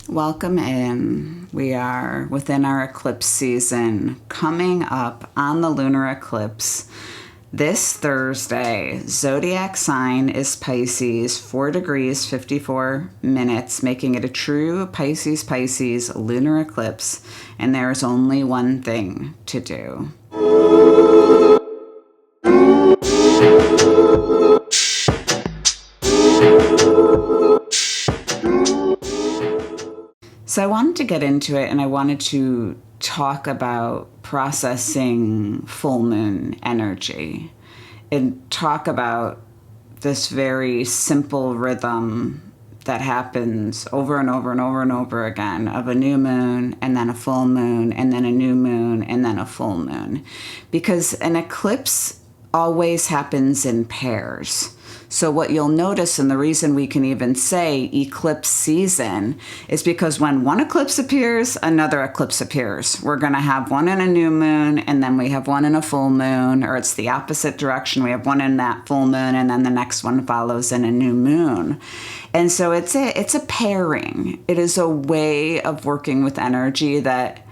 Welcome in. We are within our eclipse season, coming up on the lunar eclipse this Thursday. Zodiac sign is Pisces, 4 degrees, 54 minutes, making it a true Pisces-Pisces lunar eclipse. And there's only one thing to do. So I wanted to get into it, and I wanted to talk about processing full moon energy and talk about this very simple rhythm that happens over and over and over and over again of a new moon and then a full moon and then a new moon and then a full moon. Because an eclipse always happens in pairs. So what you'll notice, and the reason we can even say eclipse season, is because when one eclipse appears, another eclipse appears. We're going to have one in a new moon, and then we have one in a full moon, or it's the opposite direction. We have one in that full moon, and then the next one follows in a new moon. And so it's a pairing. It is a way of working with energy that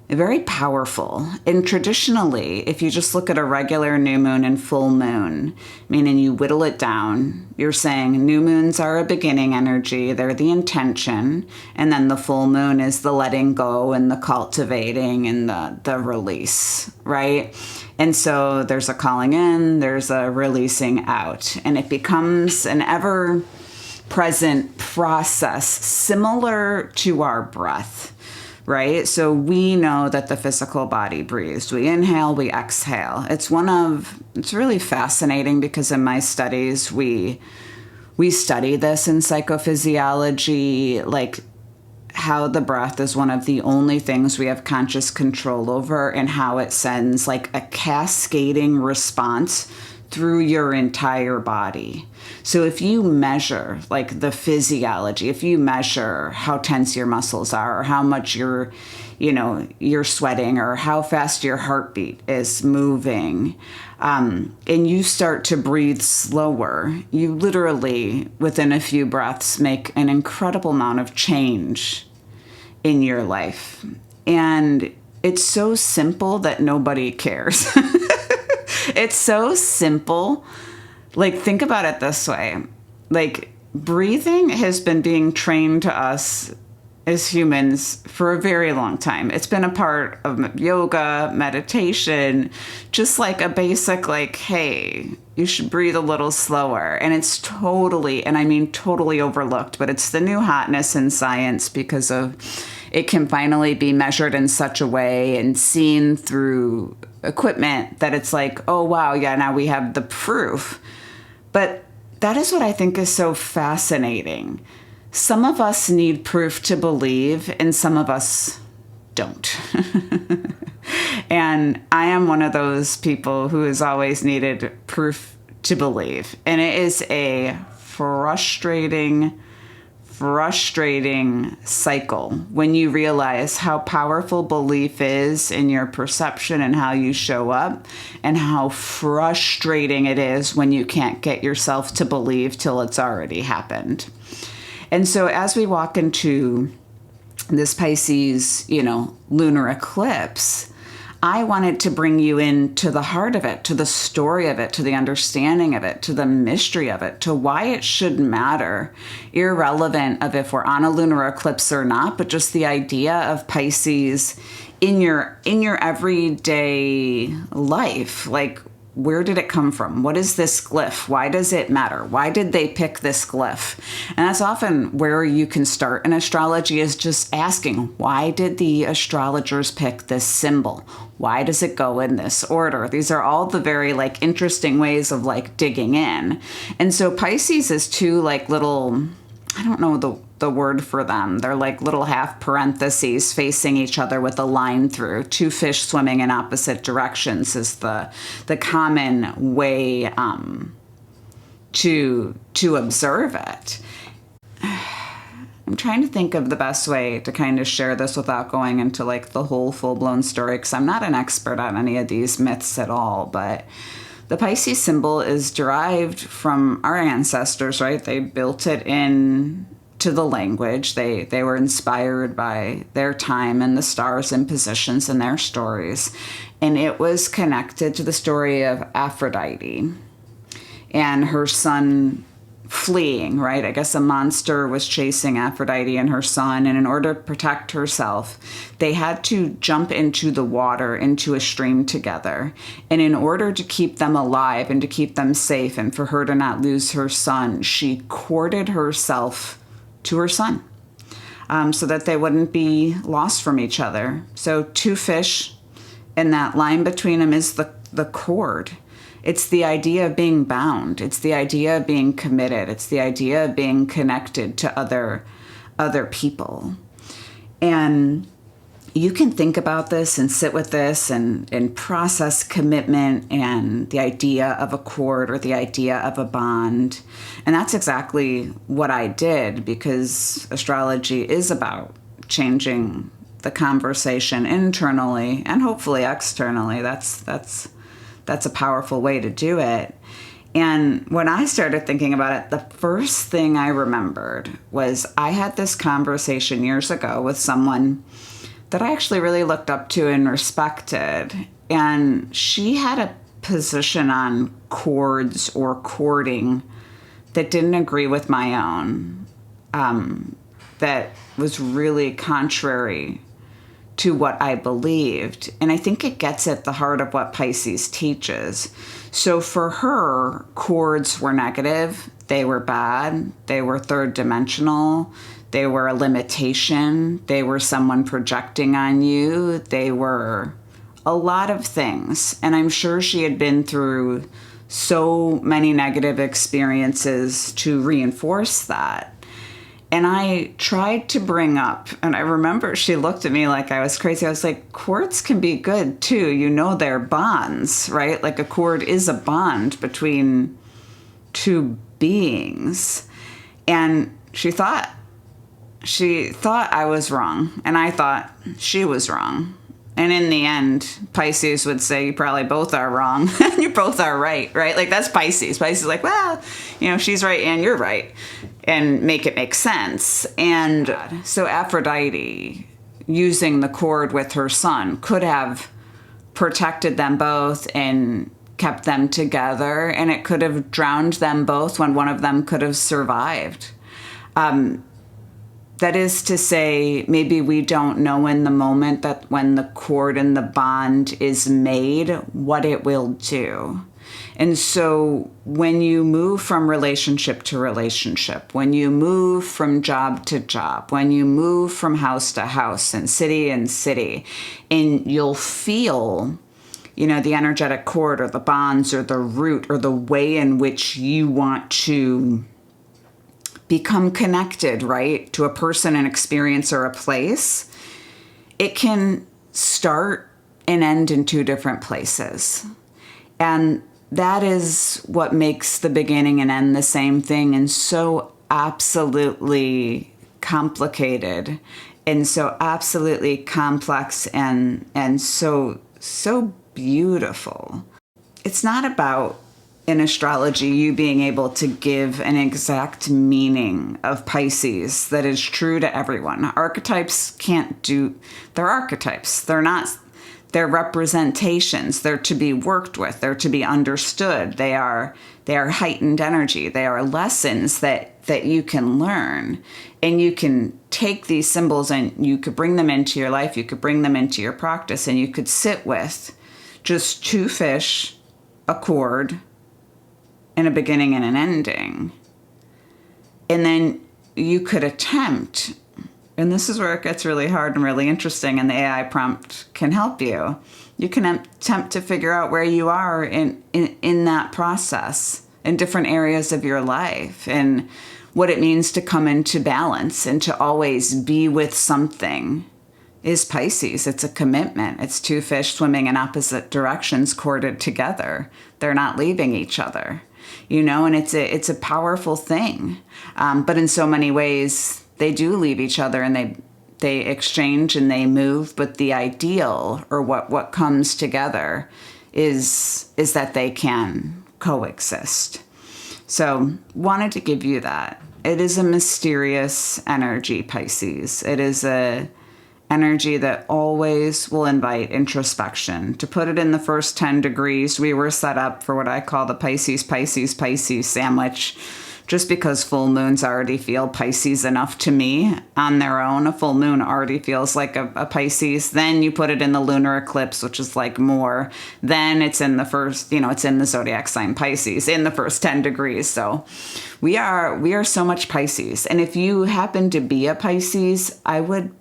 very powerful. And traditionally, if you just look at a regular new moon and full moon, meaning you whittle it down, you're saying new moons are a beginning energy, they're the intention, and then the full moon is the letting go and the cultivating and the release, right? And so there's a calling in, there's a releasing out, and it becomes an ever-present process similar to our breath. Right? So we know that the physical body breathes. We inhale, we exhale. It's really fascinating because in my studies, we study this in psychophysiology, like how the breath is one of the only things we have conscious control over and how it sends like a cascading response through your entire body. So if you measure like the physiology, if you measure how tense your muscles are or how much you're sweating or how fast your heartbeat is moving, and you start to breathe slower, you literally, within a few breaths, make an incredible amount of change in your life. And it's so simple that nobody cares. It's so simple. Like, think about it this way. Like, breathing has been being trained to us as humans for a very long time. It's been a part of yoga, meditation, just like a basic, like, hey, you should breathe a little slower. And it's totally, and I mean totally overlooked, but it's the new hotness in science because of it can finally be measured in such a way and seen through equipment that it's like, oh, wow, yeah, now we have the proof. But that is what I think is so fascinating. Some of us need proof to believe, and some of us don't. And I am one of those people who has always needed proof to believe. And it is a frustrating cycle when you realize how powerful belief is in your perception and how you show up, and how frustrating it is when you can't get yourself to believe till it's already happened. And so as we walk into this Pisces, lunar eclipse, I wanted to bring you into the heart of it, to the story of it, to the understanding of it, to the mystery of it, to why it should matter, irrelevant of if we're on a lunar eclipse or not, but just the idea of Pisces in your everyday life. Like, where did it come from? What is this glyph? Why does it matter? Why did they pick this glyph? And that's often where you can start in astrology, is just asking, why did the astrologers pick this symbol? Why does it go in this order? These are all the very interesting ways of digging in. And so Pisces is two little, I don't know the word for them. They're like little half parentheses facing each other with a line through. Two fish swimming in opposite directions is the common way to observe it. I'm trying to think of the best way to kind of share this without going into the whole full-blown story, because I'm not an expert on any of these myths at all, but the Pisces symbol is derived from our ancestors, right? They built it in to the language. They were inspired by their time and the stars and positions in their stories. And it was connected to the story of Aphrodite and her son fleeing, right? I guess a monster was chasing Aphrodite and her son, and in order to protect herself, they had to jump into the water, into a stream together. And in order to keep them alive and to keep them safe and for her to not lose her son, she corded herself to her son, so that they wouldn't be lost from each other. So two fish, and that line between them is the cord. It's the idea of being bound. It's the idea of being committed. It's the idea of being connected to other people. And you can think about this and sit with this and process commitment and the idea of a cord or the idea of a bond. And that's exactly what I did, because astrology is about changing the conversation internally and hopefully externally. That's a powerful way to do it. And when I started thinking about it, the first thing I remembered was I had this conversation years ago with someone that I actually really looked up to and respected. And she had a position on cords or cording that didn't agree with my own, that was really contrary to what I believed. And I think it gets at the heart of what Pisces teaches. So for her, cords were negative. They were bad. They were third dimensional. They were a limitation. They were someone projecting on you. They were a lot of things. And I'm sure she had been through so many negative experiences to reinforce that. And I tried to bring up, and I remember she looked at me like I was crazy. I was like, cords can be good too. You know, they're bonds, right? Like a cord is a bond between two beings. And she thought I was wrong, and I thought she was wrong. And in the end, Pisces would say, you probably both are wrong, and you both are right, right? Like, that's Pisces. Pisces is like, well, she's right and you're right, and make it make sense. And so Aphrodite, using the cord with her son, could have protected them both and kept them together, and it could have drowned them both when one of them could have survived. That is to say, maybe we don't know in the moment that when the cord and the bond is made, what it will do. And so when you move from relationship to relationship, when you move from job to job, when you move from house to house and city, and you'll feel, the energetic cord or the bonds or the root or the way in which you want to become connected, right, to a person, an experience, or a place, it can start and end in two different places. And that is what makes the beginning and end the same thing, and so absolutely complicated and so absolutely complex and so beautiful. It's not about, in astrology, you being able to give an exact meaning of Pisces that is true to everyone. Archetypes they're archetypes. They're representations. They're to be worked with. They're to be understood. They are heightened energy. They are lessons that you can learn. And you can take these symbols and you could bring them into your life. You could bring them into your practice, and you could sit with just two fish, a cord, and a beginning and an ending. And then you could attempt, and this is where it gets really hard and really interesting, and the AI prompt can help you. You can attempt to figure out where you are in that process in different areas of your life, and what it means to come into balance and to always be with something is Pisces. It's a commitment. It's two fish swimming in opposite directions, corded together. They're not leaving each other. And it's a powerful thing. But in so many ways, they do leave each other, and they exchange and they move. But the ideal, or what comes together, is that they can coexist. So wanted to give you that It is a mysterious energy, Pisces. It is a energy that always will invite introspection. To put it in the first 10 degrees, we were set up for what I call the Pisces-Pisces-Pisces sandwich, just because full moons already feel Pisces enough to me on their own. A full moon already feels like a Pisces. Then you put it in the lunar eclipse, which is like more. Then it's in the first, it's in the zodiac sign Pisces in the first 10 degrees. So we are so much Pisces. And if you happen to be a Pisces, I would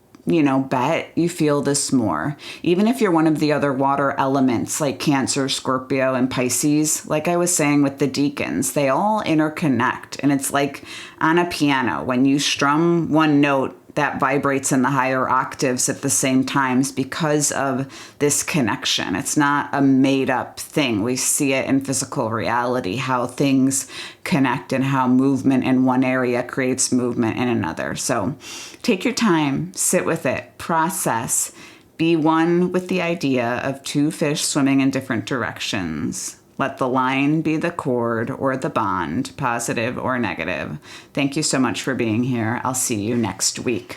bet you feel this more. Even if you're one of the other water elements like Cancer, Scorpio, and Pisces, like I was saying with the decans, they all interconnect. And it's like on a piano, when you strum one note, that vibrates in the higher octaves at the same times because of this connection. It's not a made up thing. We see it in physical reality, how things connect and how movement in one area creates movement in another. So take your time, sit with it, process, be one with the idea of two fish swimming in different directions. Let the line be the cord or the bond, positive or negative. Thank you so much for being here. I'll see you next week.